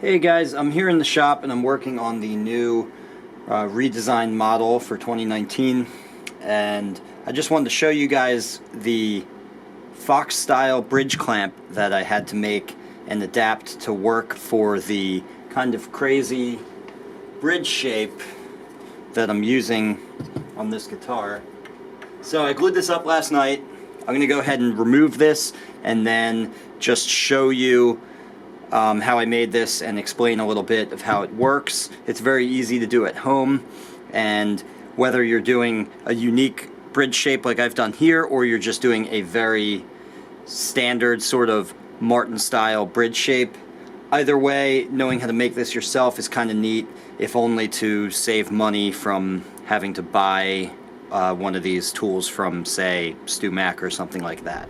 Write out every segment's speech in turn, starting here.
Hey guys, I'm here in the shop and I'm working on the new redesigned model for 2019, and I just wanted to show you guys the Fox style bridge clamp that I had to make and adapt to work for the kind of crazy bridge shape that I'm using on this guitar. So I glued this up last night. I'm going to go ahead and remove this and then just show you how I made this and explain a little bit of how it works. It's very easy to do at home, and whether you're doing a unique bridge shape like I've done here, or you're just doing a very standard sort of Martin style bridge shape, either way, knowing how to make this yourself is kind of neat, if only to save money from having to buy one of these tools from, say, Stu Mac or something like that.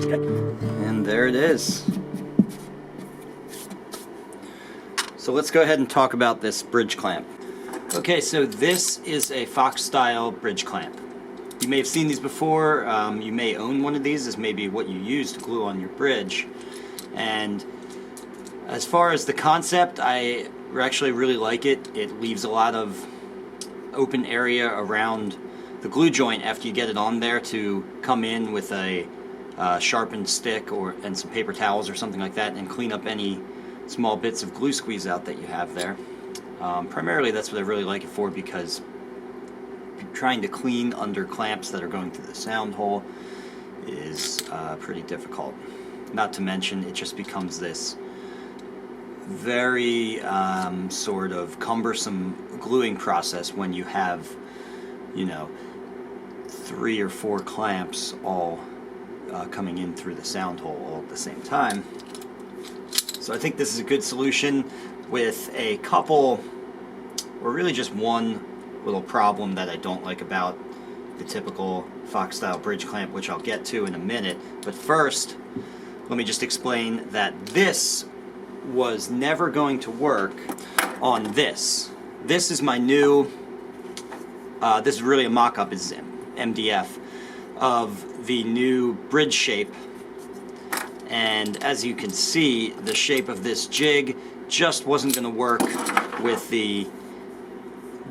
And there it is. So let's go ahead and talk about this bridge clamp. Okay, so this is a Fox style bridge clamp. You may have seen these before. You may own one of these as maybe what you use to glue on your bridge. And as far as the concept, I actually really like it. It leaves a lot of open area around the glue joint after you get it on there to come in with a sharpened stick and some paper towels or something like that and clean up any small bits of glue squeeze out that you have there. Primarily that's what I really like it for, because trying to clean under clamps that are going through the sound hole is pretty difficult. Not to mention it just becomes this very sort of cumbersome gluing process when you have, you know, 3 or 4 clamps all coming in through the sound hole all at the same time. So I think this is a good solution, with a couple, or really just one little problem that I don't like about the typical Fox style bridge clamp, which I'll get to in a minute. But first, let me just explain that this was never going to work on this. This is my new, this is really a mock-up, is MDF, of the new bridge shape, and as you can see, the shape of this jig just wasn't going to work with the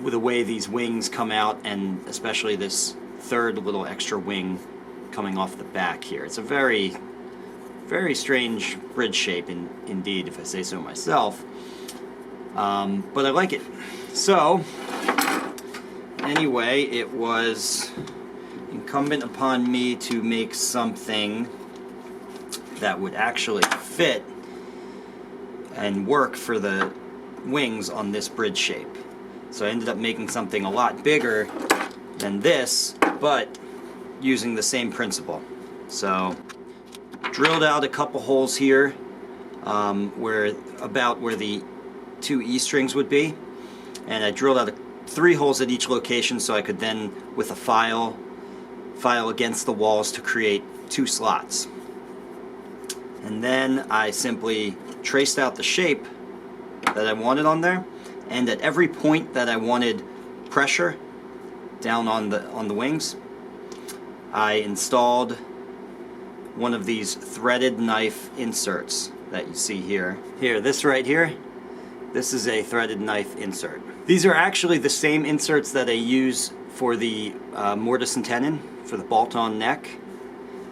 way these wings come out, and especially this third little extra wing coming off the back here. It's a very, very strange bridge shape indeed, if I say so myself, but I like it. So anyway, it was incumbent upon me to make something that would actually fit and work for the wings on this bridge shape. So I ended up making something a lot bigger than this, but using the same principle. So drilled out a couple holes here, where the 2 E strings would be, and I drilled out 3 holes at each location so I could then, with a file against the walls to create 2 slots. And then I simply traced out the shape that I wanted on there, and at every point that I wanted pressure down on the wings, I installed one of these threaded knife inserts that you see here. Here, this right here, this is a threaded knife insert. These are actually the same inserts that I use for the mortise and tenon, for the bolt-on neck,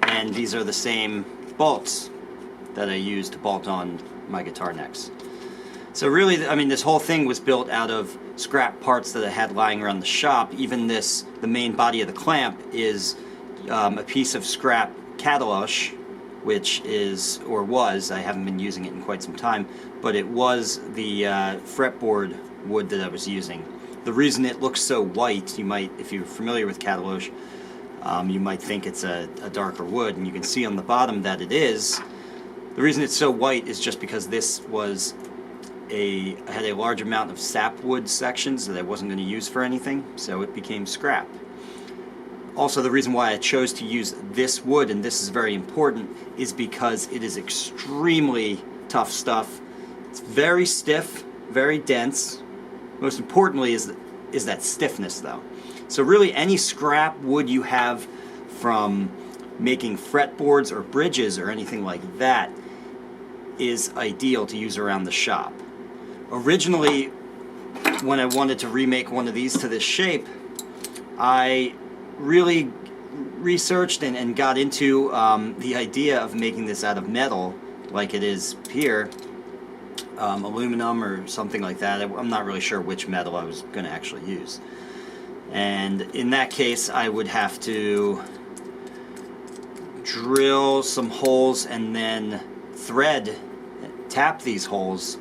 and these are the same bolts that I use to bolt on my guitar necks. So really, I mean, this whole thing was built out of scrap parts that I had lying around the shop. Even this, the main body of the clamp, is a piece of scrap cataloche, which is, or was, I haven't been using it in quite some time, but it was the fretboard wood that I was using. The reason it looks so white, you might, if you're familiar with cataloche, you might think it's a darker wood, and you can see on the bottom that it is. The reason it's so white is just because this was I had a large amount of sapwood sections that I wasn't going to use for anything, so it became scrap. Also, the reason why I chose to use this wood, and this is very important, is because it is extremely tough stuff. It's very stiff, very dense. Most importantly is that stiffness though. So really any scrap wood you have from making fretboards or bridges or anything like that is ideal to use around the shop. Originally, when I wanted to remake one of these to this shape, I really researched and got into the idea of making this out of metal like it is here, aluminum or something like that. I'm not really sure which metal I was going to actually use. And in that case, I would have to drill some holes and then tap these holes,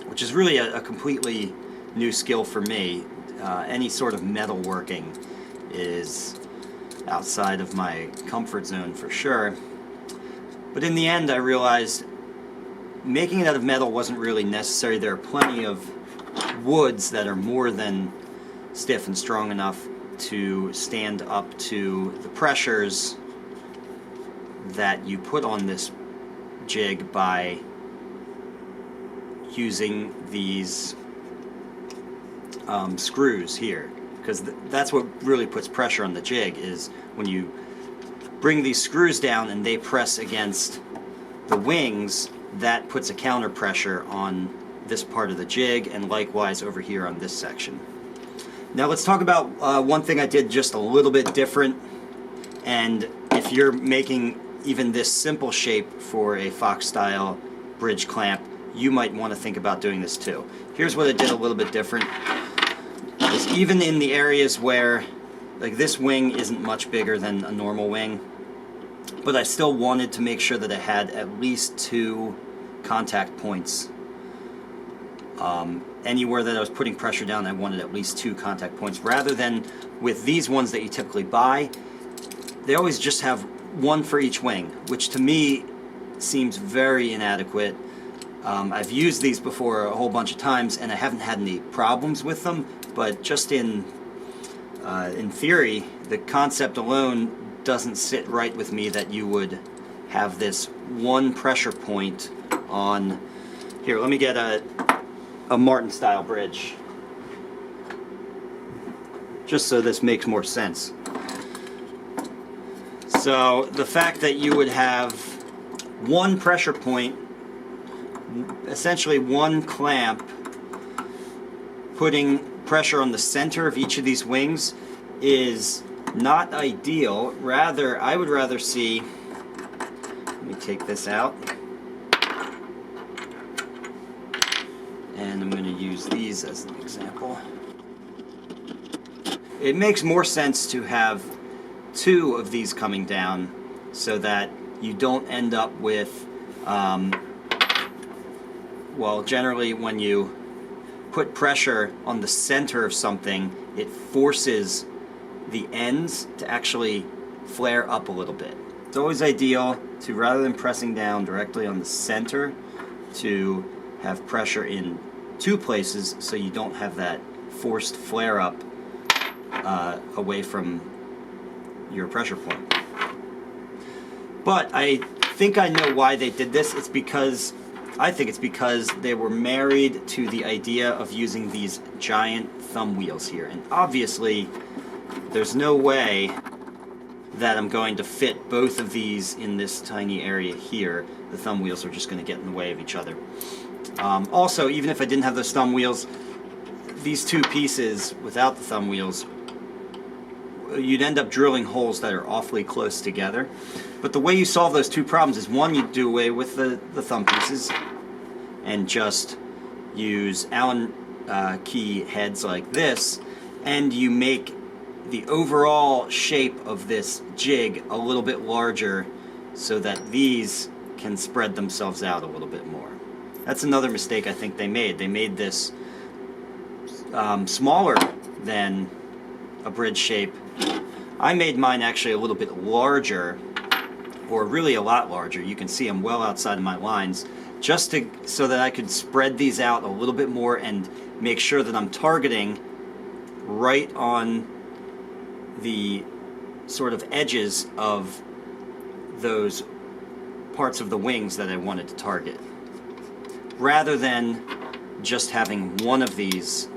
which is really a completely new skill for me. Any sort of metal working is outside of my comfort zone for sure. But in the end, I realized making it out of metal wasn't really necessary. There are plenty of woods that are more than stiff and strong enough to stand up to the pressures that you put on this jig by using these screws here, because that's what really puts pressure on the jig, is when you bring these screws down and they press against the wings, that puts a counter pressure on this part of the jig, and likewise over here on this section. Now let's talk about one thing I did just a little bit different, and if you're making even this simple shape for a Fox style bridge clamp, you might want to think about doing this too. Here's what I did a little bit different. Is even in the areas where, like, this wing isn't much bigger than a normal wing, but I still wanted to make sure that I had at least 2 contact points. Anywhere that I was putting pressure down, I wanted at least 2 contact points, rather than with these ones that you typically buy. They always just have 1 for each wing, which to me seems very inadequate. I've used these before a whole bunch of times and I haven't had any problems with them, but just in theory, the concept alone doesn't sit right with me that you would have this 1 pressure point on. Here, let me get a Martin style bridge, just so this makes more sense. So the fact that you would have 1 pressure point, essentially 1 clamp, putting pressure on the center of each of these wings is not ideal. Rather, I would rather see, let me take this out, and I'm going to use these as an example. It makes more sense to have 2 of these coming down so that you don't end up with, well, generally when you put pressure on the center of something, it forces the ends to actually flare up a little bit. It's always ideal to, rather than pressing down directly on the center, to have pressure in 2 places so you don't have that forced flare up away from your pressure point. But I think I know why they did this. I think it's because they were married to the idea of using these giant thumb wheels here. And obviously, there's no way that I'm going to fit both of these in this tiny area here. The thumb wheels are just going to get in the way of each other. Also, even if I didn't have those thumb wheels, these 2 pieces without the thumb wheels, you'd end up drilling holes that are awfully close together. But the way you solve those 2 problems is, one, you do away with the thumb pieces and just use Allen key heads like this, and you make the overall shape of this jig a little bit larger so that these can spread themselves out a little bit more. That's another mistake I think they made. They made this smaller than a bridge shape. I made mine actually a little bit larger, or really a lot larger. You can see I'm well outside of my lines, just so that I could spread these out a little bit more and make sure that I'm targeting right on the sort of edges of those parts of the wings that I wanted to target. rather than just having one of these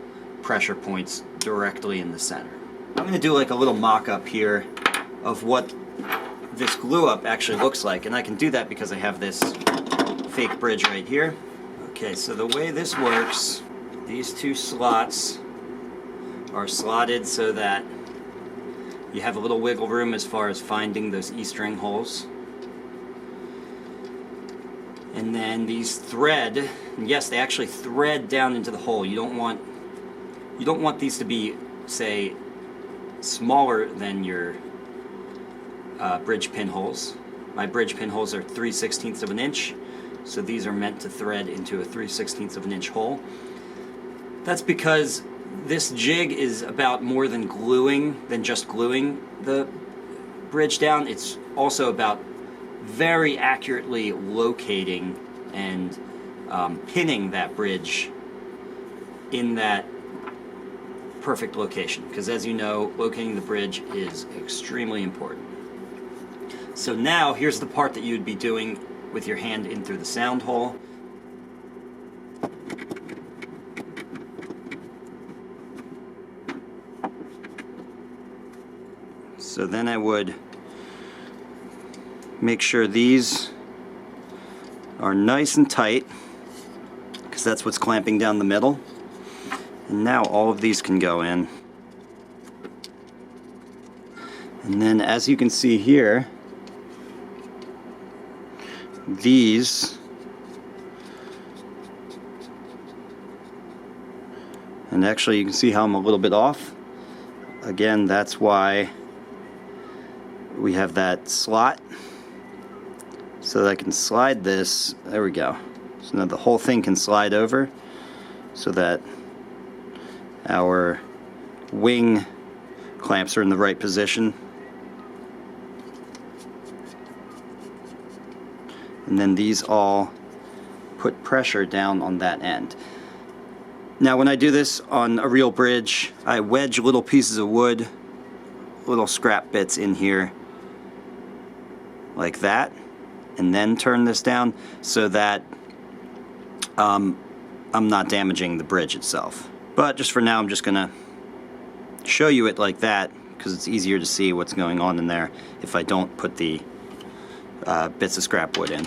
pressure points directly in the center. I'm going to do like a little mock-up here of what this glue up actually looks like, and I can do that because I have this fake bridge right here. Okay, so the way this works, these two slots are slotted so that you have a little wiggle room as far as finding those E-string holes. And then these thread, and yes, they actually thread down into the hole. You don't want these to be, say, smaller than your bridge pinholes. My bridge pinholes are 3/16 of an inch, so these are meant to thread into a 3/16 of an inch hole. That's because this jig is about more than just gluing the bridge down. It's also about very accurately locating and pinning that bridge in that perfect location, because as you know, locating the bridge is extremely important. So now here's the part that you'd be doing with your hand in through the sound hole. So then I would make sure these are nice and tight, because that's what's clamping down the middle. And now all of these can go in. And then as you can see here, these, and actually you can see how I'm a little bit off. Again, that's why we have that slot, so that I can slide this. There we go. So now the whole thing can slide over so that our wing clamps are in the right position. And then these all put pressure down on that end. Now when I do this on a real bridge, I wedge little pieces of wood, little scrap bits in here like that, and then turn this down so that I'm not damaging the bridge itself. But just for now, I'm just gonna show you it like that because it's easier to see what's going on in there if I don't put the bits of scrap wood in.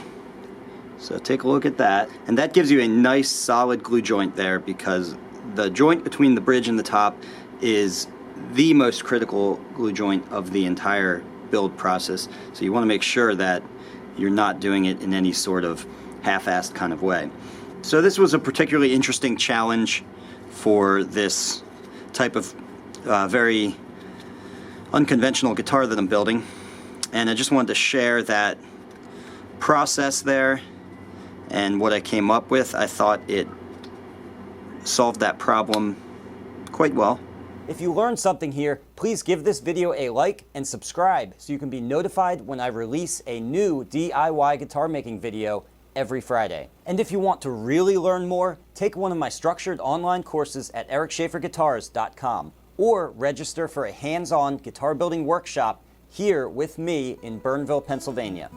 So take a look at that, and that gives you a nice solid glue joint there, because the joint between the bridge and the top is the most critical glue joint of the entire build process. So you want to make sure that you're not doing it in any sort of half-assed kind of way. So this was a particularly interesting challenge for this type of very unconventional guitar that I'm building, and I just wanted to share that process there and what I came up with. I thought it solved that problem quite well. If you learned something here, please give this video a like and subscribe so you can be notified when I release a new DIY guitar making video every Friday. And if you want to really learn more, take one of my structured online courses at ericschaferguitars.com, or register for a hands-on guitar building workshop here with me in Burnville, Pennsylvania.